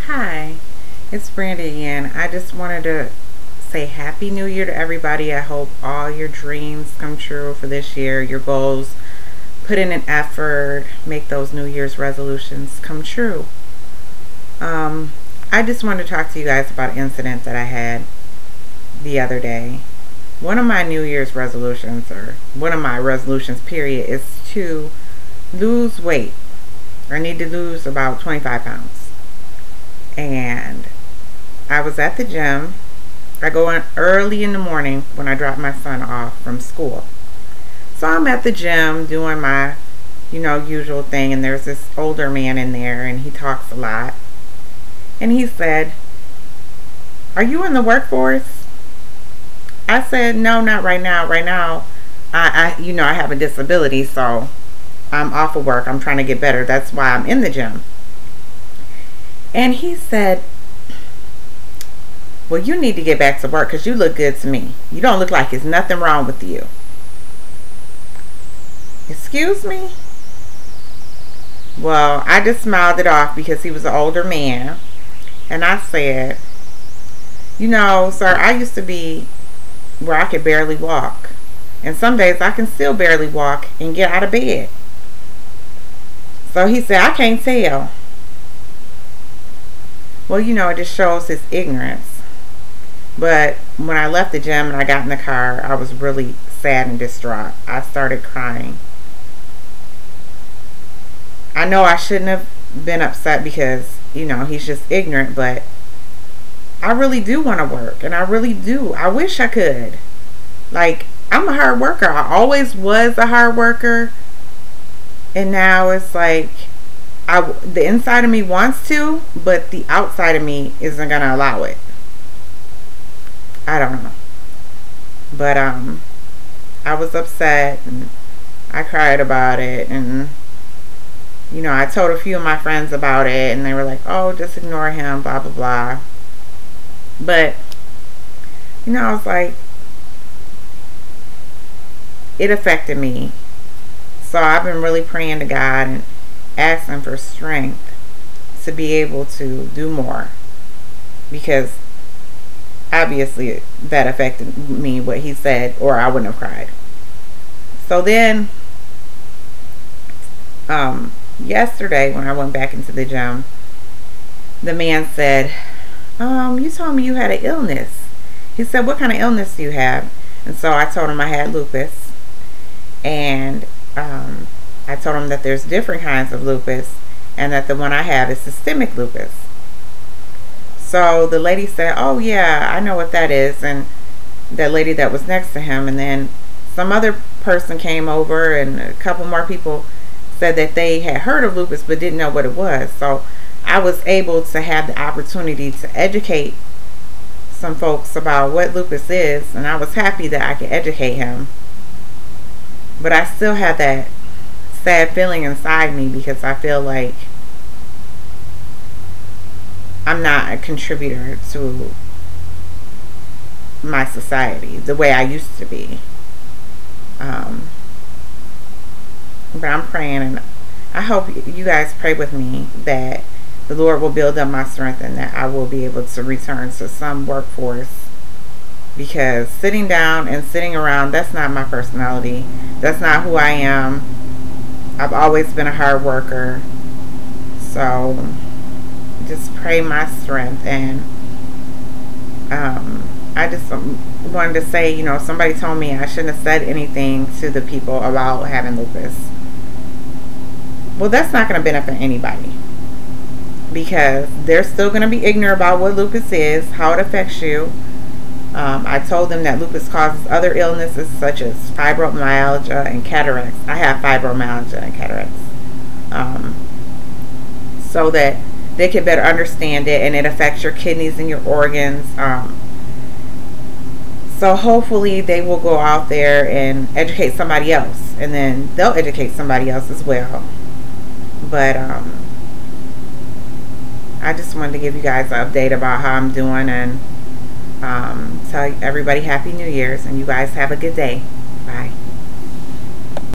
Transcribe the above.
Hi, it's Brandy again. I just wanted to say Happy New Year to everybody. I hope all your dreams come true for this year, your goals. Put in an effort, make those New Year's resolutions come true. I just wanted to talk to you guys about an incident that I had the other day. One of my New Year's resolutions, or one of my resolutions, period, is to lose weight. I need to lose about 25 pounds. And I was at the gym. I go in early in the morning when I drop my son off from school. So I'm at the gym doing my, usual thing, and there's this older man in there, and he talks a lot. And he said, "Are you in the workforce?" I said, "No, not right now. Right now, I have a disability, so I'm off of work. I'm trying to get better. That's why I'm in the gym." And he said, "Well, you need to get back to work because you look good to me. You don't look like there's nothing wrong with you." Excuse me? Well, I just smiled it off because he was an older man. And I said, "Sir, I used to be where I could barely walk. And some days I can still barely walk and get out of bed." So he said, "I can't tell." Well, it just shows his ignorance. But when I left the gym and I got in the car, I was really sad and distraught. I started crying. I know I shouldn't have been upset because, he's just ignorant, but I really do want to work, and I really do. I wish I could. Like, I'm a hard worker. I always was a hard worker, and now it's like the inside of me wants to, but the outside of me isn't gonna allow it. I don't know, but I was upset and I cried about it, and I told a few of my friends about it, and they were like, "Oh, just ignore him, blah blah blah." But I was like, it affected me. So I've been really praying to God and asking for strength to be able to do more, because obviously that affected me, what he said, or I wouldn't have cried. So then yesterday when I went back into the gym, the man said, "You told me you had an illness." He said, "What kind of illness do you have?" And so I told him I had lupus, and I told him that there's different kinds of lupus, and that the one I have is systemic lupus. So the lady said, "Oh yeah, I know what that is," and that lady that was next to him, and then some other person came over, and a couple more people said that they had heard of lupus but didn't know what it was. So I was able to have the opportunity to educate some folks about what lupus is, and I was happy that I could educate him. But I still have that sad feeling inside me because I feel like I'm not a contributor to my society the way I used to be. But I'm praying, and I hope you guys pray with me that the Lord will build up my strength and that I will be able to return to some workforce, because sitting down and sitting around, that's not my personality. That's not who I am. I've always been a hard worker. So just pray my strength. And I just wanted to say, somebody told me I shouldn't have said anything to the people about having lupus. Well, that's not going to benefit anybody, because they're still going to be ignorant about what lupus is, how it affects you. I told them that lupus causes other illnesses such as fibromyalgia and cataracts. I have fibromyalgia and cataracts. So that they can better understand it, and it affects your kidneys and your organs. So hopefully they will go out there and educate somebody else, and then they'll educate somebody else as well. But I just wanted to give you guys an update about how I'm doing, and tell everybody Happy New Year's, and you guys have a good day. Bye.